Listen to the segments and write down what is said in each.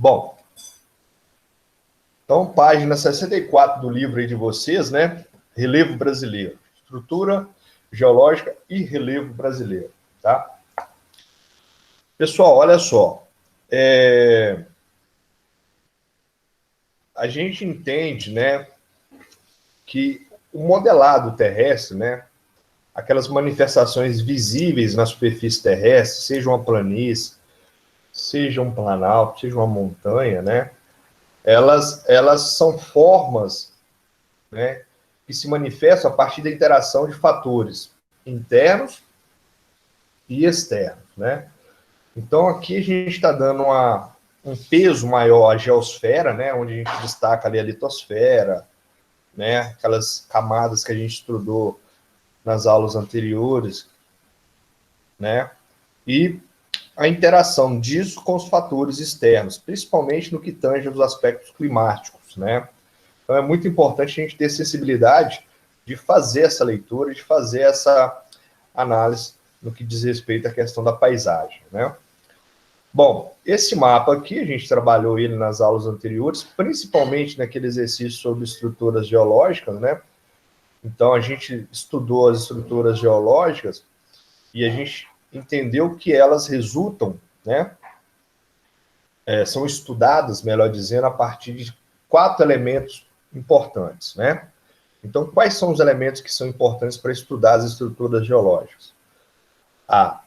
Bom, então, página 64 do livro aí de vocês, né? Relevo brasileiro. Estrutura geológica e relevo brasileiro, tá? Pessoal, olha só. A gente entende, né, que o modelado terrestre, né, aquelas manifestações visíveis na superfície terrestre, seja uma planície, seja um planalto, seja uma montanha, né, elas são formas, né, que se manifestam a partir da interação de fatores internos e externos, né. Então, aqui a gente está dando um peso maior à geosfera, né, onde a gente destaca ali a litosfera, né, aquelas camadas que a gente estudou nas aulas anteriores, né, e a interação disso com os fatores externos, principalmente no que tange aos aspectos climáticos, né. Então, é muito importante a gente ter sensibilidade de fazer essa leitura, de fazer essa análise no que diz respeito à questão da paisagem, né. Bom, esse mapa aqui, a gente trabalhou ele nas aulas anteriores, principalmente naquele exercício sobre estruturas geológicas, né? Então, a gente estudou as estruturas geológicas e a gente entendeu que elas resultam, né? São estudadas, melhor dizendo, a partir de 4 elementos importantes, né? Então, quais são os elementos que são importantes para estudar as estruturas geológicas? A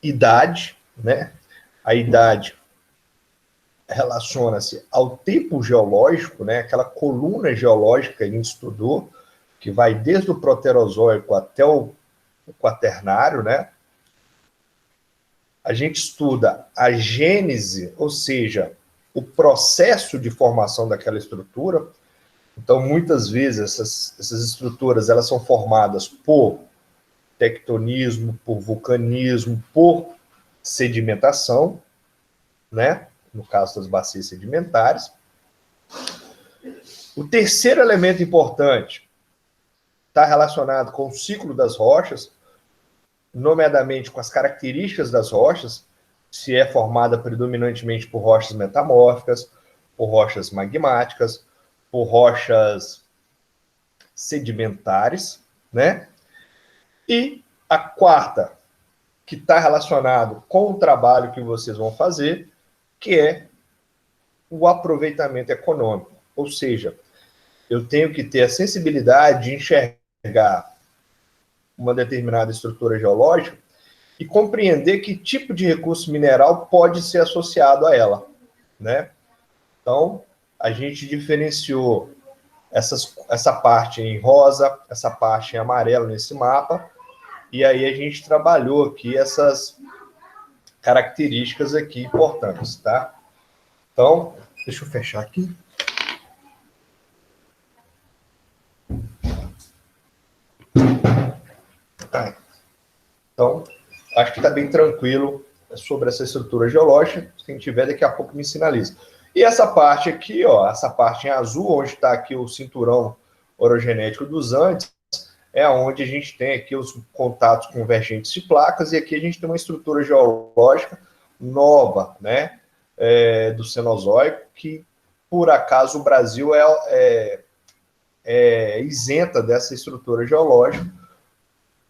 idade, né? A idade relaciona-se ao tempo geológico, né? Aquela coluna geológica que a gente estudou, que vai desde o Proterozoico até o Quaternário, né? A gente estuda a gênese, ou seja, o processo de formação daquela estrutura. Então, muitas vezes, essas estruturas elas são formadas por tectonismo, por vulcanismo, por sedimentação, né? No caso das bacias sedimentares. O terceiro elemento importante está relacionado com o ciclo das rochas, nomeadamente com as características das rochas, se é formada predominantemente por rochas metamórficas, por rochas magmáticas, por rochas sedimentares, né? E a quarta, que está relacionado com o trabalho que vocês vão fazer, que é o aproveitamento econômico. Ou seja, eu tenho que ter a sensibilidade de enxergar uma determinada estrutura geológica e compreender que tipo de recurso mineral pode ser associado a ela, né? Então, a gente diferenciou essa parte em rosa, essa parte em amarelo nesse mapa, e aí a gente trabalhou aqui essas características aqui importantes, tá? Então, deixa eu fechar aqui. Tá. Então, acho que está bem tranquilo sobre essa estrutura geológica. Quem tiver, daqui a pouco me sinaliza. E essa parte aqui, ó, essa parte em azul, onde está aqui o cinturão orogenético dos Andes, é onde a gente tem aqui os contatos convergentes de placas, e aqui a gente tem uma estrutura geológica nova, né, do Cenozoico, que, por acaso, o Brasil é isenta dessa estrutura geológica,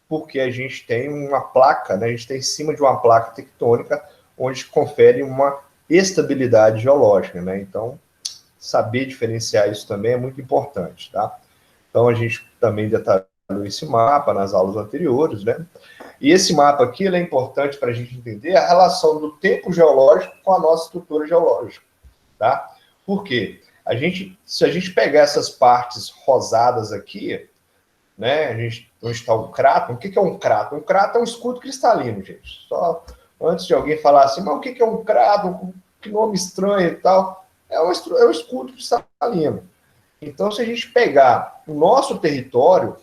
porque a gente tem uma placa, né, a gente está em cima de uma placa tectônica, onde confere uma estabilidade geológica, né? Então, saber diferenciar isso também é muito importante, tá? Então, a gente também detalhou esse mapa nas aulas anteriores, né? E esse mapa aqui ele é importante para a gente entender a relação do tempo geológico com a nossa estrutura geológica, tá? Por quê? Se a gente pegar essas partes rosadas aqui, né, onde está o cráton, o que é um cráton? Um cráton é um escudo cristalino, gente. Só antes de alguém falar assim, mas o que é um cráton? Que nome estranho e tal. É um escudo cristalino. Então, se a gente pegar o nosso território,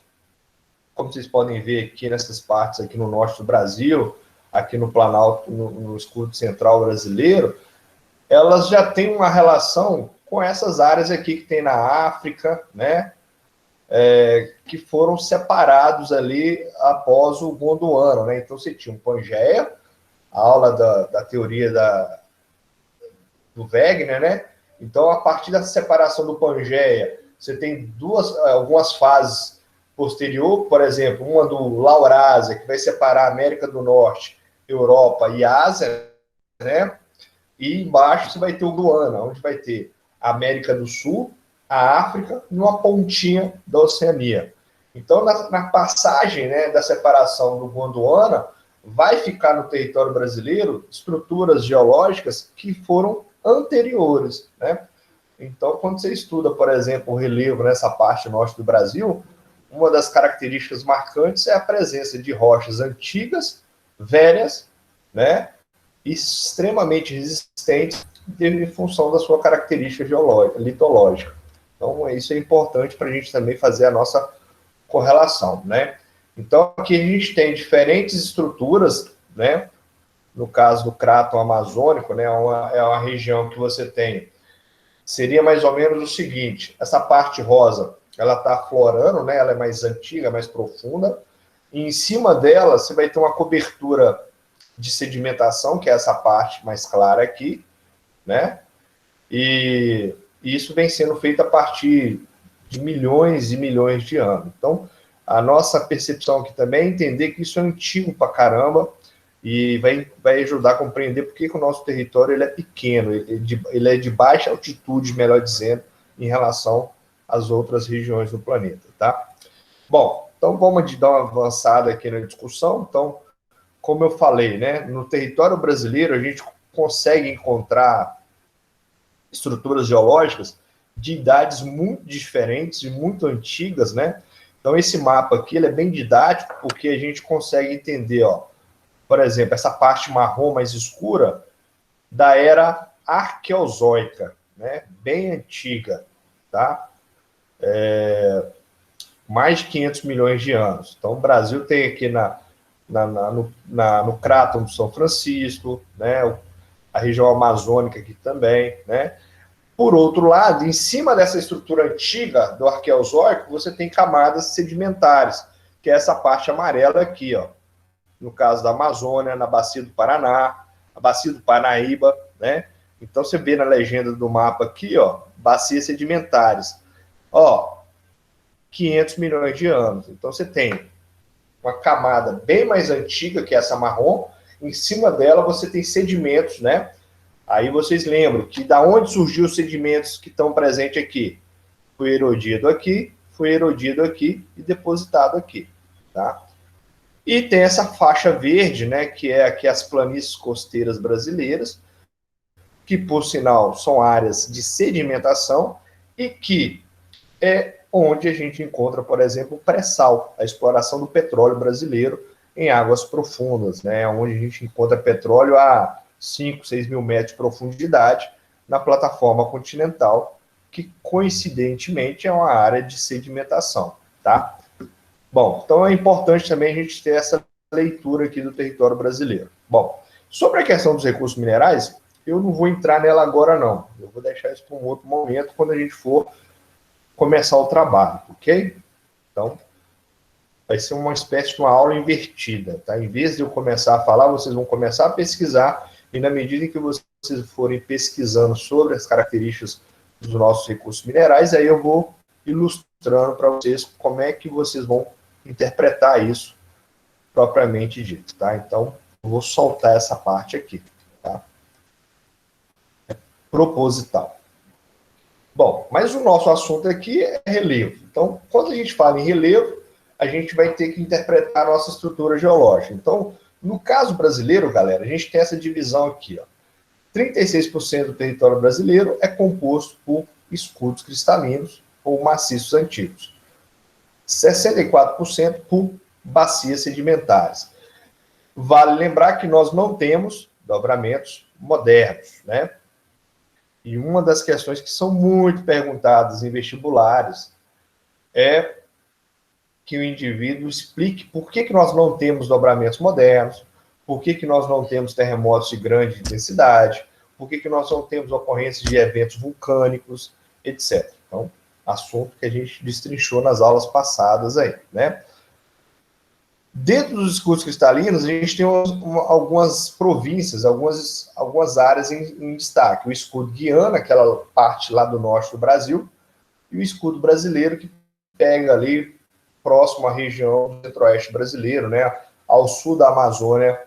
como vocês podem ver aqui nessas partes aqui no norte do Brasil, aqui no Planalto, no escudo central brasileiro, elas já têm uma relação com essas áreas aqui que tem na África, né? Que foram separados ali após o Gondwana, né? Então você tinha um Pangeia, a aula da teoria do Wegener, né? Então, a partir da separação do Pangeia, você tem algumas fases posterior, por exemplo, uma do Laurásia, que vai separar a América do Norte, Europa e Ásia, né? E embaixo você vai ter o Gondwana, onde vai ter a América do Sul, a África e uma pontinha da Oceania. Então, na passagem, né, da separação do Gondwana, vai ficar no território brasileiro estruturas geológicas que foram anteriores, né? Então, quando você estuda, por exemplo, o relevo nessa parte norte do Brasil, uma das características marcantes é a presença de rochas antigas, velhas, né, extremamente resistentes em função da sua característica litológica. Então, isso é importante para a gente também fazer a nossa correlação, né? Então, aqui a gente tem diferentes estruturas, né? No caso do cráton amazônico, né? É uma região que você tem. Seria mais ou menos o seguinte: essa parte rosa, ela está aflorando, né? Ela é mais antiga, mais profunda. E em cima dela, você vai ter uma cobertura de sedimentação, que é essa parte mais clara aqui, né? E isso vem sendo feito a partir de milhões e milhões de anos. Então, a nossa percepção aqui também é entender que isso é antigo pra caramba e vai ajudar a compreender por que o nosso território ele é pequeno, ele é de baixa altitude, melhor dizendo, em relação às outras regiões do planeta, tá? Bom, então vamos dar uma avançada aqui na discussão. Então, como eu falei, né, no território brasileiro a gente consegue encontrar estruturas geológicas de idades muito diferentes e muito antigas, né? Então, esse mapa aqui ele é bem didático, porque a gente consegue entender, ó, por exemplo, essa parte marrom mais escura da era arqueozoica, né? Bem antiga, tá? Mais de 500 milhões de anos. Então, o Brasil tem aqui no Cráton do São Francisco, né? A região amazônica aqui também, né? Por outro lado, em cima dessa estrutura antiga do Arqueozoico, você tem camadas sedimentares, que é essa parte amarela aqui, ó. No caso da Amazônia, na Bacia do Paraná, a Bacia do Parnaíba, né? Então você vê na legenda do mapa aqui, ó, bacias sedimentares. Ó, 500 milhões de anos. Então você tem uma camada bem mais antiga que essa marrom, em cima dela você tem sedimentos, né? Aí vocês lembram que da onde surgiu os sedimentos que estão presentes aqui? Foi erodido aqui e depositado aqui, tá? E tem essa faixa verde, né, que é aqui as planícies costeiras brasileiras, que por sinal são áreas de sedimentação e que é onde a gente encontra, por exemplo, o pré-sal, a exploração do petróleo brasileiro em águas profundas, né, onde a gente encontra petróleo a 5, 6 mil metros de profundidade na plataforma continental, que coincidentemente é uma área de sedimentação, tá? Bom, então é importante também a gente ter essa leitura aqui do território brasileiro. Bom, sobre a questão dos recursos minerais, eu não vou entrar nela agora não, eu vou deixar isso para um outro momento, quando a gente for começar o trabalho, ok? Então, vai ser uma espécie de uma aula invertida, tá? Em vez de eu começar a falar, vocês vão começar a pesquisar, e na medida em que vocês forem pesquisando sobre as características dos nossos recursos minerais, aí eu vou ilustrando para vocês como é que vocês vão interpretar isso propriamente dito, tá? Então, eu vou soltar essa parte aqui, tá? Proposital. Bom, mas o nosso assunto aqui é relevo. Então, quando a gente fala em relevo, a gente vai ter que interpretar a nossa estrutura geológica. Então, no caso brasileiro, galera, a gente tem essa divisão aqui, ó. 36% do território brasileiro é composto por escudos cristalinos ou maciços antigos. 64% por bacias sedimentares. Vale lembrar que nós não temos dobramentos modernos, né? E uma das questões que são muito perguntadas em vestibulares é que o indivíduo explique por que nós não temos dobramentos modernos, por que nós não temos terremotos de grande intensidade, por que nós não temos ocorrências de eventos vulcânicos, etc. Então, assunto que a gente destrinchou nas aulas passadas aí, né? Dentro dos escudos cristalinos, a gente tem algumas províncias, algumas áreas em destaque. O escudo Guiana, aquela parte lá do norte do Brasil, e o escudo brasileiro, que pega ali próximo à região do centro-oeste brasileiro, né, ao sul da Amazônia,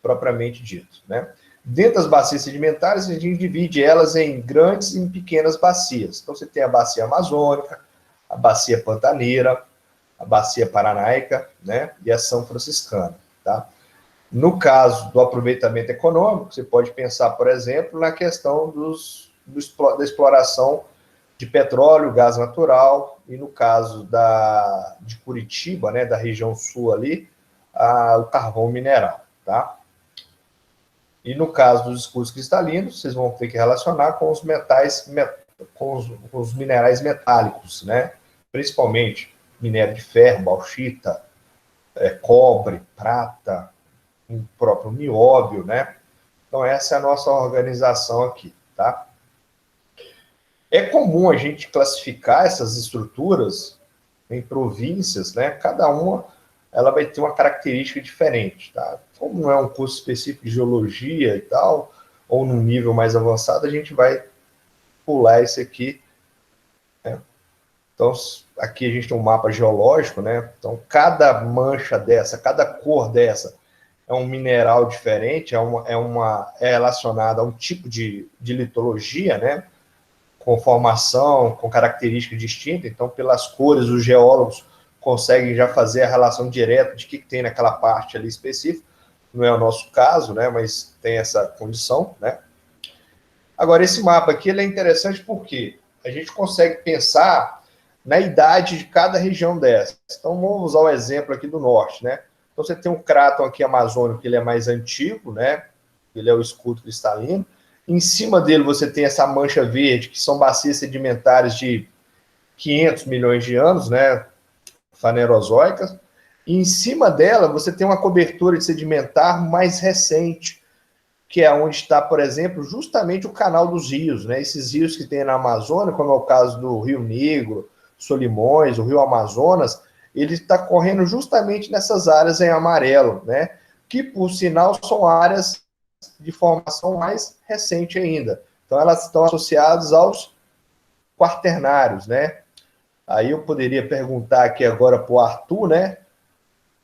propriamente dito, né. Dentro das bacias sedimentares, a gente divide elas em grandes e pequenas bacias. Então, você tem a bacia amazônica, a bacia pantaneira, a bacia paranaica, né, e a São Franciscana, tá? No caso do aproveitamento econômico, você pode pensar, por exemplo, na questão da exploração de petróleo, gás natural, e no caso de Curitiba, né, da região sul ali, o carvão mineral, tá? E no caso dos escudos cristalinos, vocês vão ter que relacionar com os metais, com os minerais metálicos, né? Principalmente minério de ferro, bauxita, cobre, prata, o próprio nióbio, né? Então, essa é a nossa organização aqui, tá? É comum a gente classificar essas estruturas em províncias, né? Cada uma ela vai ter uma característica diferente, tá? Como não é um curso específico de geologia e tal, ou num nível mais avançado, a gente vai pular esse aqui, né? Então, aqui a gente tem um mapa geológico, né? Então, cada mancha dessa, cada cor dessa é um mineral diferente, é relacionada a um tipo de litologia, né? Com formação, com característica distinta. Então, pelas cores, os geólogos conseguem já fazer a relação direta de que tem naquela parte ali específica. Não é o nosso caso, né? Mas tem essa condição, né? Agora, esse mapa aqui ele é interessante porque a gente consegue pensar na idade de cada região dessa. Então, vamos usar o exemplo aqui do norte, né? Então, você tem um cráton aqui amazônico, que ele é mais antigo, né? Ele é o escudo cristalino. Em cima dele, você tem essa mancha verde, que são bacias sedimentares de 500 milhões de anos, né? Fanerozoicas. E em cima dela, você tem uma cobertura de sedimentar mais recente, que é onde está, por exemplo, justamente o canal dos rios, né? Esses rios que tem na Amazônia, como é o caso do Rio Negro, Solimões, o Rio Amazonas, ele está correndo justamente nessas áreas em amarelo, né? Que, por sinal, são áreas de formação mais recente ainda. Então, elas estão associadas aos quaternários, né? Aí eu poderia perguntar aqui agora para o Arthur, né?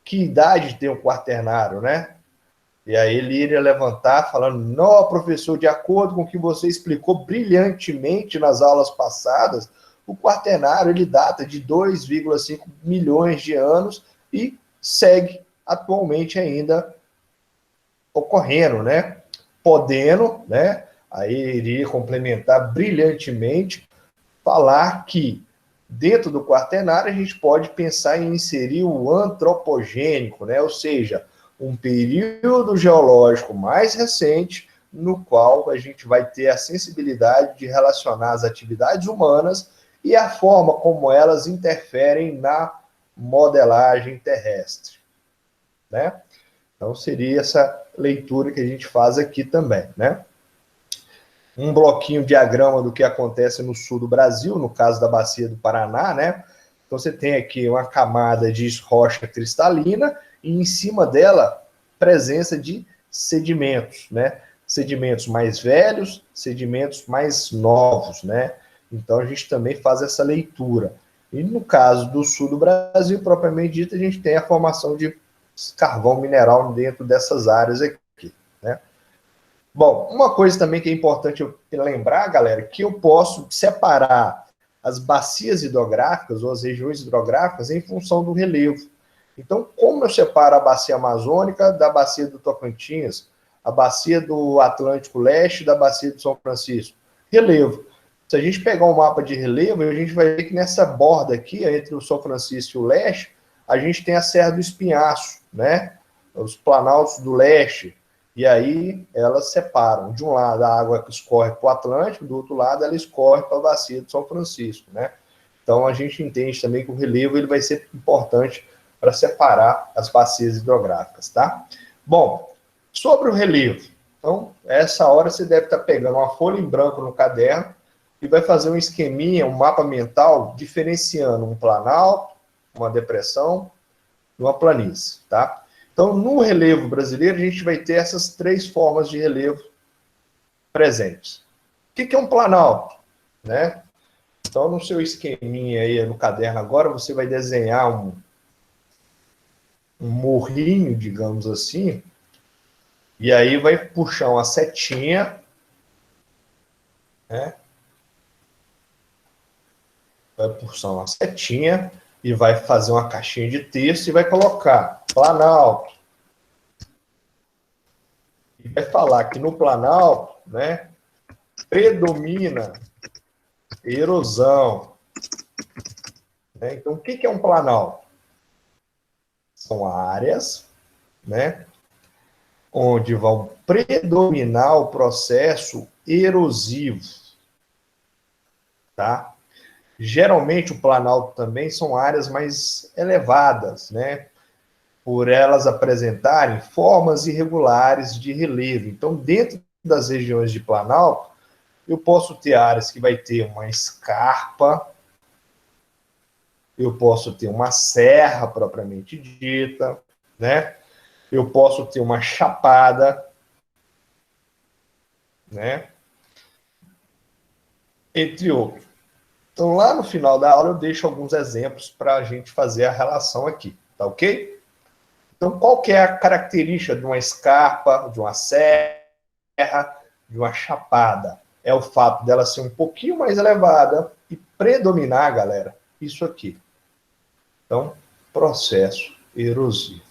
Que idade tem o quaternário, né? E aí ele iria levantar falando, não, professor, de acordo com o que você explicou brilhantemente nas aulas passadas, o quaternário ele data de 2,5 milhões de anos e segue atualmente ainda ocorrendo, né? Podendo, né? Aí iria complementar brilhantemente, falar que dentro do quaternário a gente pode pensar em inserir o antropogênico, né? Ou seja, um período geológico mais recente, no qual a gente vai ter a sensibilidade de relacionar as atividades humanas e a forma como elas interferem na modelagem terrestre, né? Então, seria essa leitura que a gente faz aqui também, né? Um bloquinho diagrama do que acontece no sul do Brasil, no caso da bacia do Paraná, né? Então, você tem aqui uma camada de rocha cristalina e em cima dela, presença de sedimentos, né? Sedimentos mais velhos, sedimentos mais novos, né? Então, a gente também faz essa leitura. E no caso do sul do Brasil, propriamente dito, a gente tem a formação de carvão mineral dentro dessas áreas aqui, né? Bom, uma coisa também que é importante eu lembrar, galera, que eu posso separar as bacias hidrográficas ou as regiões hidrográficas em função do relevo. Então, como eu separo a bacia amazônica da bacia do Tocantins, a bacia do Atlântico Leste da bacia do São Francisco? Relevo. Se a gente pegar um mapa de relevo, a gente vai ver que nessa borda aqui, entre o São Francisco e o Leste, a gente tem a Serra do Espinhaço, né? Os planaltos do Leste. E aí elas separam. De um lado a água escorre para o Atlântico, do outro lado ela escorre para a bacia do São Francisco, né? Então a gente entende também que o relevo ele vai ser importante para separar as bacias hidrográficas, tá? Bom, sobre o relevo. Então, essa hora você deve estar pegando uma folha em branco no caderno e vai fazer um esqueminha, um mapa mental, diferenciando um planalto, uma depressão, numa planície, tá? Então, no relevo brasileiro, a gente vai ter essas 3 formas de relevo presentes. O que é um planalto? Né? Então, no seu esqueminha aí, no caderno agora, você vai desenhar um morrinho, digamos assim, e aí vai puxar uma setinha, né? Vai puxar uma setinha e vai fazer uma caixinha de texto e vai colocar planalto. E vai falar que no planalto, né, predomina erosão. Né? Então, o que é um planalto? São áreas, né, onde vão predominar o processo erosivo, tá? Geralmente, o planalto também são áreas mais elevadas, né? Por elas apresentarem formas irregulares de relevo. Então, dentro das regiões de planalto, eu posso ter áreas que vai ter uma escarpa, eu posso ter uma serra propriamente dita, né? Eu posso ter uma chapada, né? Entre outros. Então, lá no final da aula, eu deixo alguns exemplos para a gente fazer a relação aqui, tá ok? Então, qual que é a característica de uma escarpa, de uma serra, de uma chapada? É o fato dela ser um pouquinho mais elevada e predominar, galera, isso aqui. Então, processo erosivo.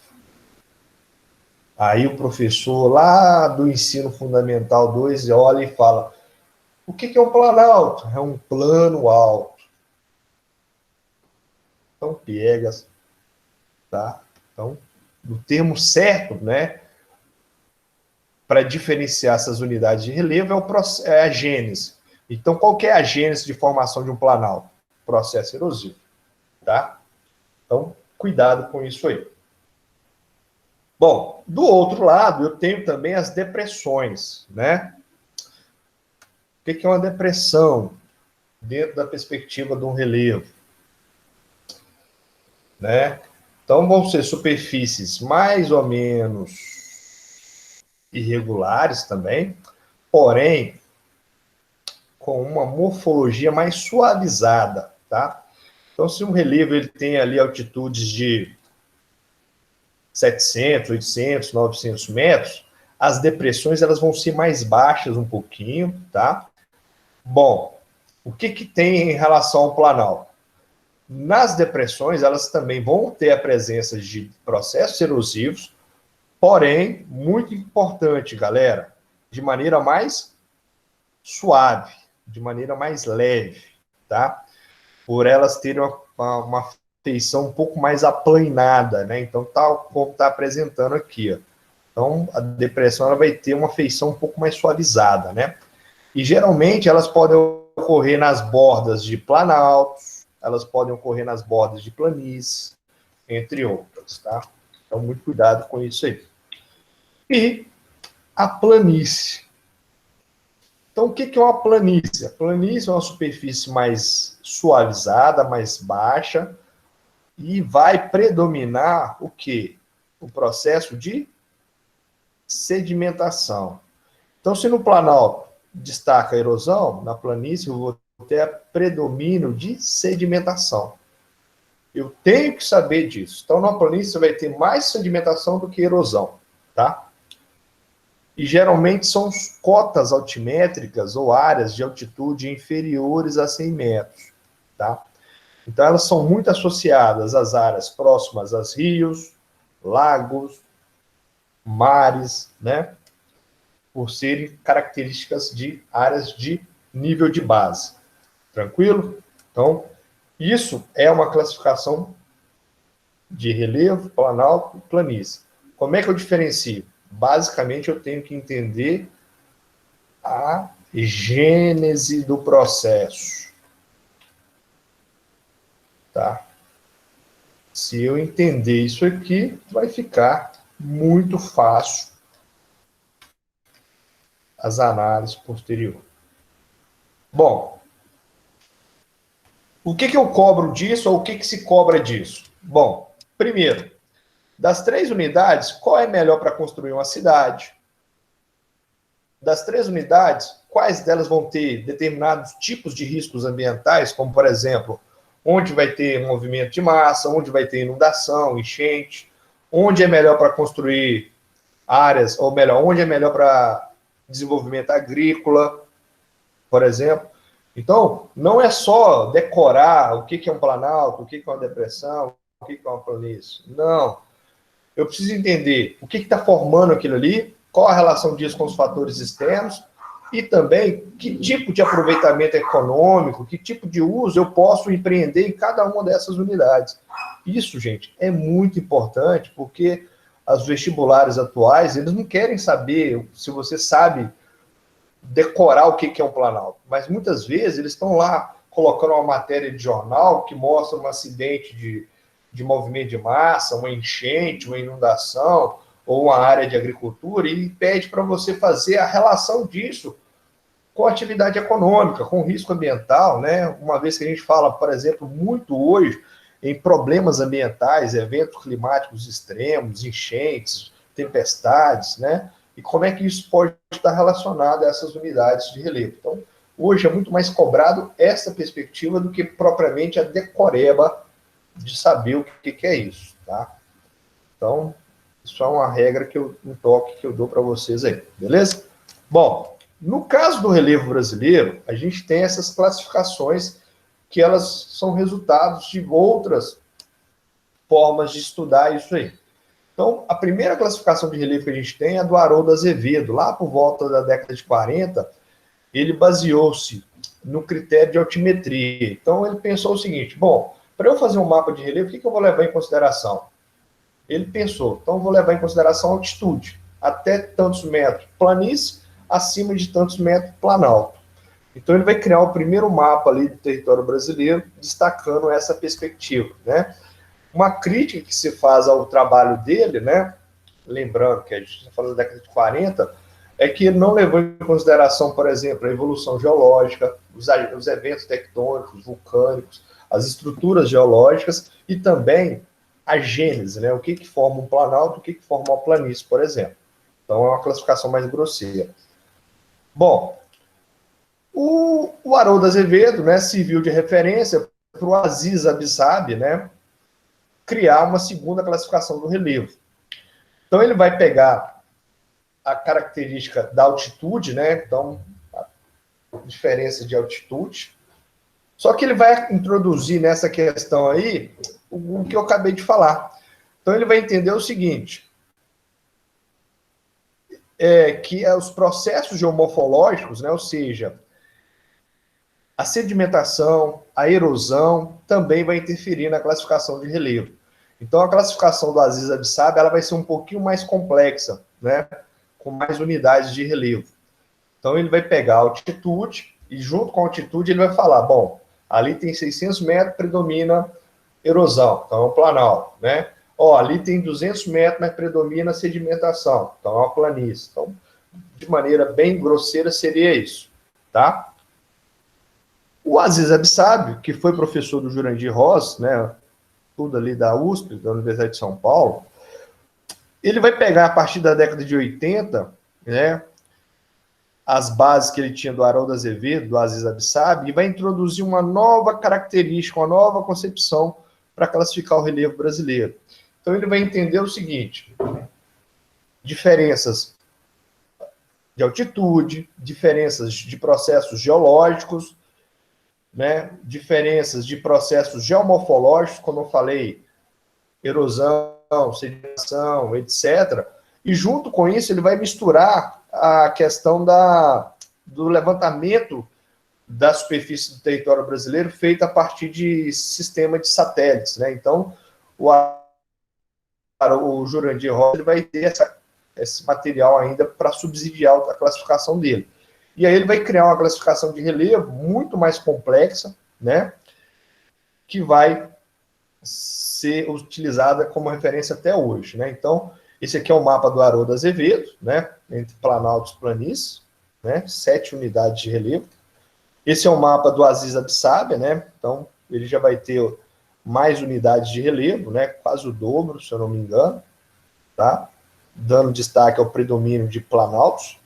Aí o professor lá do ensino fundamental 2 olha e fala: o que é um planalto? É um plano alto. Então, piegas, tá? Então, o termo certo, né, para diferenciar essas unidades de relevo é a gênese. Então, qual que é a gênese de formação de um planalto? Processo erosivo, tá? Então, cuidado com isso aí. Bom, do outro lado, eu tenho também as depressões, né? O que é uma depressão dentro da perspectiva de um relevo? Né? Então, vão ser superfícies mais ou menos irregulares também, porém, com uma morfologia mais suavizada, tá? Então, se um relevo ele tem ali altitudes de 700, 800, 900 metros, as depressões elas vão ser mais baixas um pouquinho, tá? Bom, o que tem em relação ao planalto? Nas depressões, elas também vão ter a presença de processos erosivos, porém, muito importante, galera, de maneira mais suave, de maneira mais leve, tá? Por elas terem uma feição um pouco mais aplanada, né? Então, tal como está apresentando aqui, ó. Então, a depressão ela vai ter uma feição um pouco mais suavizada, né? E geralmente elas podem ocorrer nas bordas de planaltos, elas podem ocorrer nas bordas de planícies, entre outras, tá? Então, muito cuidado com isso aí. E a planície. Então, o que é uma planície? A planície é uma superfície mais suavizada, mais baixa, e vai predominar o quê? O processo de sedimentação. Então, se no planalto destaca a erosão, na planície eu vou ter predomínio de sedimentação. Eu tenho que saber disso. Então, na planície você vai ter mais sedimentação do que erosão, tá? E geralmente são cotas altimétricas ou áreas de altitude inferiores a 100 metros, tá? Então, elas são muito associadas às áreas próximas a rios, lagos, mares, né? Por serem características de áreas de nível de base. Tranquilo? Então, isso é uma classificação de relevo, planalto e planície. Como é que eu diferencio? Basicamente, eu tenho que entender a gênese do processo. Tá? Se eu entender isso aqui, vai ficar muito fácil as análises posteriores. Bom, o que eu cobro disso ou o que se cobra disso? Bom, primeiro, Das 3 unidades, qual é melhor para construir uma cidade? Das 3 unidades, quais delas vão ter determinados tipos de riscos ambientais, como, por exemplo, onde vai ter movimento de massa, onde vai ter inundação, enchente, onde é melhor para construir áreas, ou melhor, onde é melhor para desenvolvimento agrícola, por exemplo. Então, não é só decorar o que é um planalto, o que é uma depressão, o que é uma planície. Não. Eu preciso entender o que está formando aquilo ali, qual a relação disso com os fatores externos e também que tipo de aproveitamento econômico, que tipo de uso eu posso empreender em cada uma dessas unidades. Isso, gente, é muito importante, porque os vestibulares atuais, eles não querem saber se você sabe decorar o que é um planalto, mas muitas vezes eles estão lá colocando uma matéria de jornal que mostra um acidente de movimento de massa, uma enchente, uma inundação, ou uma área de agricultura, e pede para você fazer a relação disso com a atividade econômica, com o risco ambiental, né? Uma vez que a gente fala, por exemplo, muito hoje em problemas ambientais, eventos climáticos extremos, enchentes, tempestades, né? E como é que isso pode estar relacionado a essas unidades de relevo. Então, hoje é muito mais cobrado essa perspectiva do que propriamente a decoreba de saber o que é isso, tá? Então, isso é uma regra um toque que eu dou para vocês aí, beleza? Bom, no caso do relevo brasileiro, a gente tem essas classificações que elas são resultados de outras formas de estudar isso aí. Então, a primeira classificação de relevo que a gente tem é a do Haroldo Azevedo, lá por volta da década de 40, ele baseou-se no critério de altimetria. Então, ele pensou o seguinte, bom, para eu fazer um mapa de relevo, o que eu vou levar em consideração? Ele pensou, então vou levar em consideração a altitude, até tantos metros planície, acima de tantos metros planalto. Então ele vai criar o primeiro mapa ali do território brasileiro, destacando essa perspectiva, né? Uma crítica que se faz ao trabalho dele, né? Lembrando que a gente está falando da década de 40, é que ele não levou em consideração, por exemplo, a evolução geológica, os eventos tectônicos, vulcânicos, as estruturas geológicas e também a gênese, né? O que forma um planalto, o que forma uma planície, por exemplo. Então, é uma classificação mais grosseira. Bom, o Haroldo Azevedo, né, serviu de referência para o Aziz Abissab, né, criar uma segunda classificação do relevo. Então, ele vai pegar a característica da altitude, né, então, a diferença de altitude, só que ele vai introduzir nessa questão aí o que eu acabei de falar. Então, ele vai entender o seguinte, que os processos geomorfológicos, né, ou seja, a sedimentação, a erosão, também vai interferir na classificação de relevo. Então, a classificação do Aziz Abissab, ela vai ser um pouquinho mais complexa, né, com mais unidades de relevo. Então, ele vai pegar a altitude e, junto com a altitude, ele vai falar, bom, ali tem 600 metros, predomina erosão, então é um planalto, né? Ó, ali tem 200 metros, mas predomina sedimentação, então é uma planície. Então, de maneira bem grosseira, seria isso, tá? O Aziz Abissab, que foi professor do Jurandir Ross, né, tudo ali da USP, da Universidade de São Paulo, ele vai pegar, a partir da década de 80, né, as bases que ele tinha do Haroldo Azevedo, do Aziz Abissab, e vai introduzir uma nova característica, uma nova concepção para classificar o relevo brasileiro. Então, ele vai entender o seguinte, diferenças de altitude, diferenças de processos geológicos, né, diferenças de processos geomorfológicos, como eu falei, erosão, sedimentação, etc. E junto com isso ele vai misturar a questão do levantamento da superfície do território brasileiro feita a partir de sistema de satélites, né? Então, o Jurandir Ross ele vai ter esse material ainda para subsidiar a classificação dele. E aí ele vai criar uma classificação de relevo muito mais complexa, né, que vai ser utilizada como referência até hoje, né? Então, esse aqui é o mapa do Haroldo Azevedo, né, entre planaltos e planícies, né, 7 unidades de relevo. Esse é o mapa do Aziz Abissab, né? Então, ele já vai ter mais unidades de relevo, né, quase o dobro, se eu não me engano. tá? Dando destaque ao predomínio de planaltos,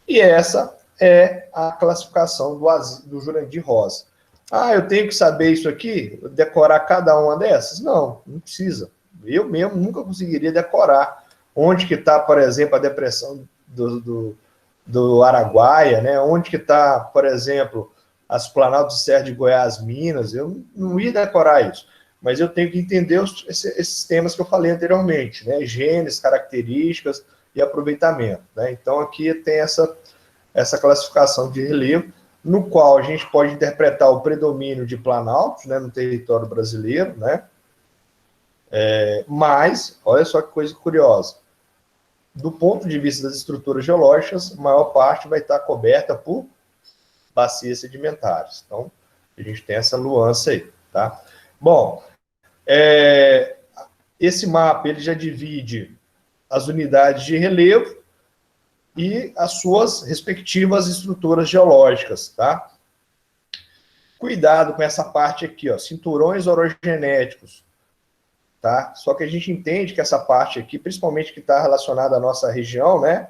e essa é a classificação do Jurandir Rosa. Ah, eu tenho que saber isso aqui? Decorar cada uma dessas? Não, não precisa. Eu mesmo nunca conseguiria decorar onde que está, por exemplo, a depressão do Araguaia, né? Onde que está, por exemplo, as planaltos de Serra de Goiás, Minas. Eu não ia decorar isso, mas eu tenho que entender esses temas que eu falei anteriormente, né? Genes, características e aproveitamento, né? Então aqui tem essa classificação de relevo, no qual a gente pode interpretar o predomínio de planaltos, né, no território brasileiro, né? Mas, olha só que coisa curiosa, do ponto de vista das estruturas geológicas, a maior parte vai estar coberta por bacias sedimentares. Então, a gente tem essa nuance aí, tá? Bom, esse mapa ele já divide as unidades de relevo e as suas respectivas estruturas geológicas, tá? Cuidado com essa parte aqui, ó, cinturões orogenéticos, tá? Só que a gente entende que essa parte aqui, principalmente que está relacionada à nossa região, né?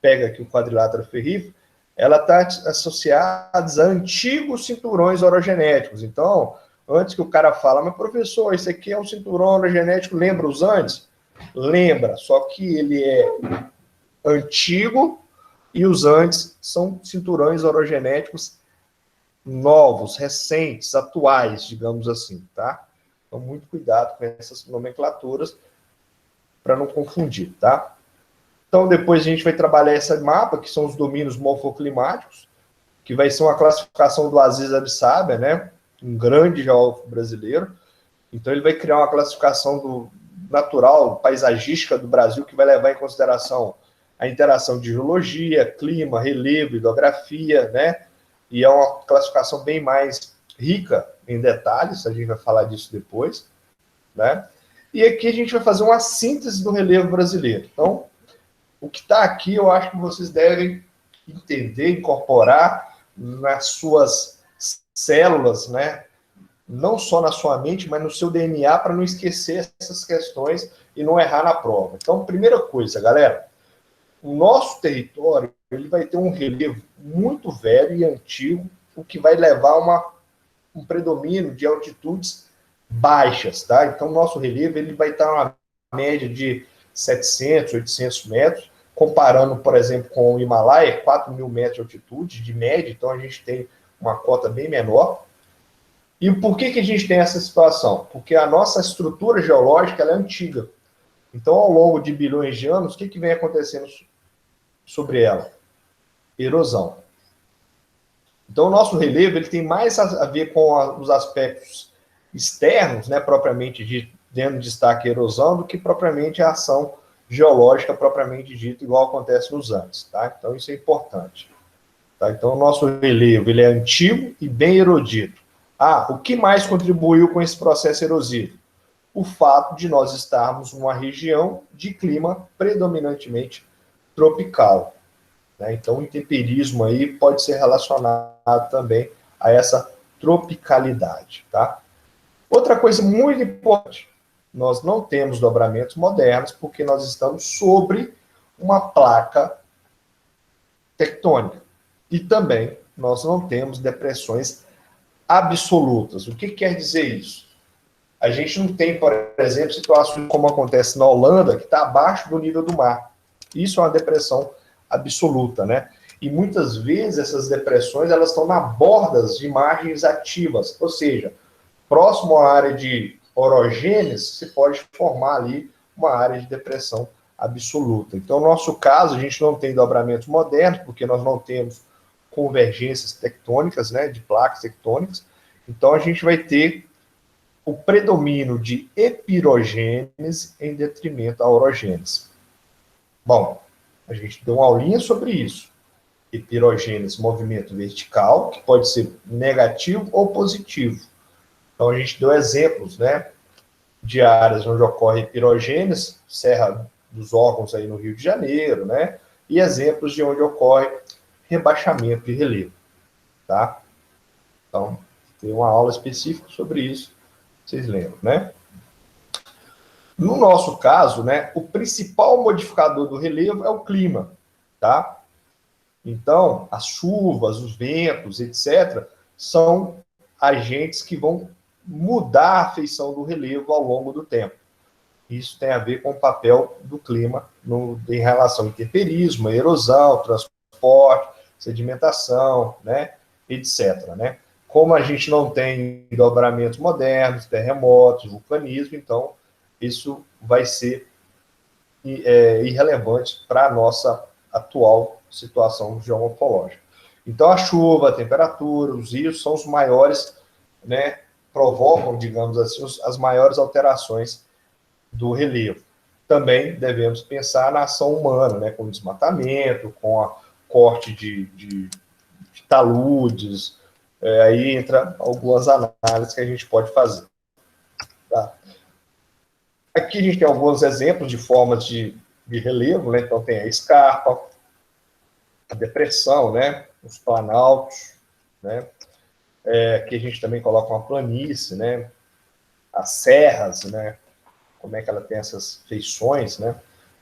Pega aqui o quadrilátero ferrífero, ela está associada a antigos cinturões orogenéticos. Então, antes que o cara fala, mas professor, isso aqui é um cinturão orogenético, lembra os Andes? Lembra, só que ele é antigo e os Andes são cinturões orogenéticos novos, recentes, atuais, digamos assim, tá? Então, muito cuidado com essas nomenclaturas para não confundir, tá? Então, depois a gente vai trabalhar esse mapa, que são os domínios morfoclimáticos, que vai ser uma classificação do Aziz Abissabia, né? Um grande geógrafo brasileiro. Então, ele vai criar uma classificação do natural, paisagística do Brasil, que vai levar em consideração a interação de geologia, clima, relevo, hidrografia, né? E é uma classificação bem mais rica em detalhes, a gente vai falar disso depois, né? E aqui a gente vai fazer uma síntese do relevo brasileiro. Então, o que está aqui, eu acho que vocês devem entender, incorporar nas suas células, né? Não só na sua mente, mas no seu DNA, para não esquecer essas questões e não errar na prova. Então, primeira coisa, galera, o nosso território ele vai ter um relevo muito velho e antigo, o que vai levar a um predomínio de altitudes baixas, tá? Então, o nosso relevo ele vai estar uma média de 700, 800 metros, comparando, por exemplo, com o Himalaia, 4.000 metros de altitude, de média, então a gente tem uma cota bem menor. E por que a gente tem essa situação? Porque a nossa estrutura geológica ela é antiga. Então, ao longo de bilhões de anos, o que vem acontecendo sobre ela? Erosão. Então, o nosso relevo ele tem mais a ver com os aspectos externos, né, propriamente dito, dando destaque à erosão, do que propriamente a ação geológica propriamente dita, igual acontece nos Andes. Tá? Então, isso é importante. Tá? Então, o nosso relevo ele é antigo e bem erodido. Ah, o que mais contribuiu com esse processo erosivo? O fato de nós estarmos numa região de clima predominantemente tropical. Né? Então, o intemperismo aí pode ser relacionado também a essa tropicalidade. Tá? Outra coisa muito importante, nós não temos dobramentos modernos porque nós estamos sobre uma placa tectônica. E também nós não temos depressões absolutas. O que quer dizer isso? A gente não tem, por exemplo, situações como acontece na Holanda, que está abaixo do nível do mar. Isso é uma depressão absoluta, né? E muitas vezes essas depressões elas estão na bordas de margens ativas, ou seja, próximo à área de orogênese, se pode formar ali uma área de depressão absoluta. Então, no nosso caso, a gente não tem dobramentos modernos, porque nós não temos convergências tectônicas, né, de placas tectônicas. Então, a gente vai ter o predomínio de epirogênese em detrimento à orogênese. Bom, a gente deu uma aulinha sobre isso. Epirogênese, movimento vertical, que pode ser negativo ou positivo. Então, a gente deu exemplos, né, de áreas onde ocorre epirogênese, Serra dos Órgãos aí no Rio de Janeiro, né, e exemplos de onde ocorre rebaixamento de relevo, tá? Então, tem uma aula específica sobre isso, vocês lembram, né? No nosso caso, né, o principal modificador do relevo é o clima, tá? Então, as chuvas, os ventos, etc., são agentes que vão mudar a feição do relevo ao longo do tempo. Isso tem a ver com o papel do clima em relação ao intemperismo, erosão, transporte, sedimentação, né, etc. Né? Como a gente não tem dobramentos modernos, terremotos, vulcanismo, então isso vai ser irrelevante para a nossa atual situação geomorfológica. Então, a chuva, a temperatura, os rios são os maiores, né, provocam, digamos assim, as maiores alterações do relevo. Também devemos pensar na ação humana, né, com o desmatamento, com a corte de taludes, aí entra algumas análises que a gente pode fazer. Tá? Aqui a gente tem alguns exemplos de formas de relevo, né? Então tem a escarpa, a depressão, né? Os planaltos, né? Aqui a gente também coloca uma planície, né? As serras, né? Como é que ela tem essas feições, né?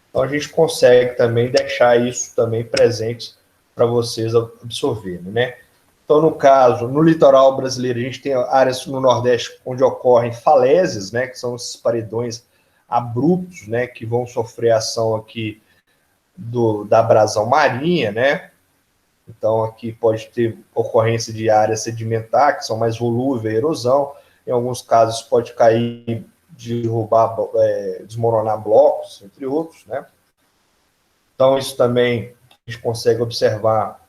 Então a gente consegue também deixar isso também presente para vocês absorverem, né? Então, no caso, no litoral brasileiro, a gente tem áreas no Nordeste onde ocorrem falésias, né? Que são esses paredões abruptos, né? Que vão sofrer ação aqui da abrasão marinha, né? Então, aqui pode ter ocorrência de área sedimentar, que são mais volúvel, erosão. Em alguns casos, pode cair, derrubar, desmoronar blocos, entre outros, né? Então, isso também a gente consegue observar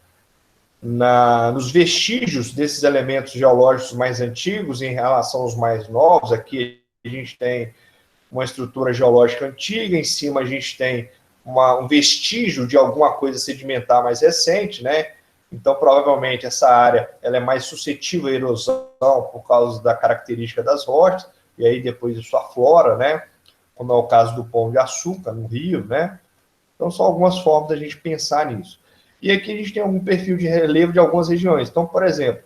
nos vestígios desses elementos geológicos mais antigos em relação aos mais novos. Aqui a gente tem uma estrutura geológica antiga, em cima a gente tem um vestígio de alguma coisa sedimentar mais recente, né? Então, provavelmente, essa área ela é mais suscetível à erosão por causa da característica das rochas, e aí depois isso aflora, né? Como é o caso do Pão de Açúcar, no Rio, né? Então, são algumas formas da gente pensar nisso. E aqui a gente tem algum perfil de relevo de algumas regiões. Então, por exemplo,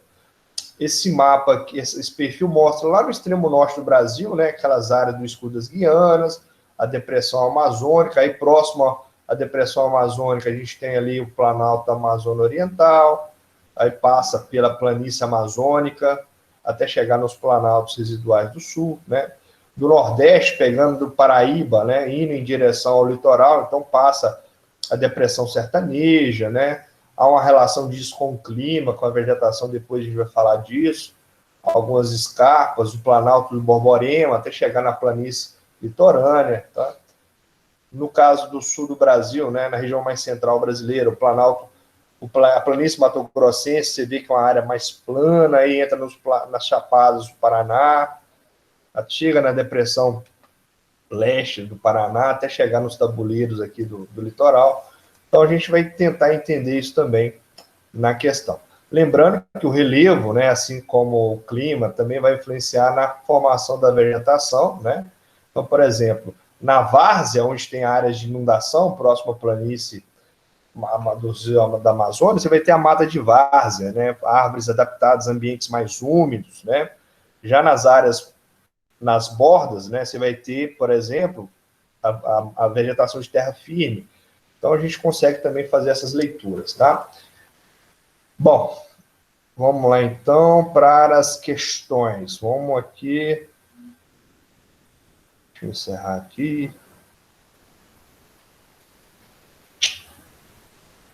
esse mapa aqui, esse perfil mostra lá no extremo norte do Brasil, né, aquelas áreas do escudo das Guianas, a depressão amazônica, aí próximo à depressão amazônica a gente tem ali o Planalto da Amazônia Oriental, aí passa pela planície amazônica, até chegar nos planaltos residuais do sul, né? Do Nordeste, pegando do Paraíba, né, indo em direção ao litoral, então passa a depressão sertaneja, né? Há uma relação disso com o clima, com a vegetação, depois a gente vai falar disso. Algumas escarpas, o Planalto do Borborema, até chegar na planície litorânea. Tá? No caso do sul do Brasil, né, na região mais central brasileira, o Planalto, a planície mato-grossense, você vê que é uma área mais plana, aí entra nas chapadas do Paraná, chega na depressão leste do Paraná, até chegar nos tabuleiros aqui do litoral. Então, a gente vai tentar entender isso também na questão. Lembrando que o relevo, né, assim como o clima, também vai influenciar na formação da vegetação, né? Então, por exemplo, na várzea, onde tem áreas de inundação, próximo à planície da Amazônia, você vai ter a mata de várzea, né? Árvores adaptadas a ambientes mais úmidos, né? Já nas áreas, nas bordas, né, você vai ter, por exemplo, a vegetação de terra firme. Então, a gente consegue também fazer essas leituras, tá? Bom, vamos lá, então, para as questões. Vamos aqui. Deixa eu encerrar aqui.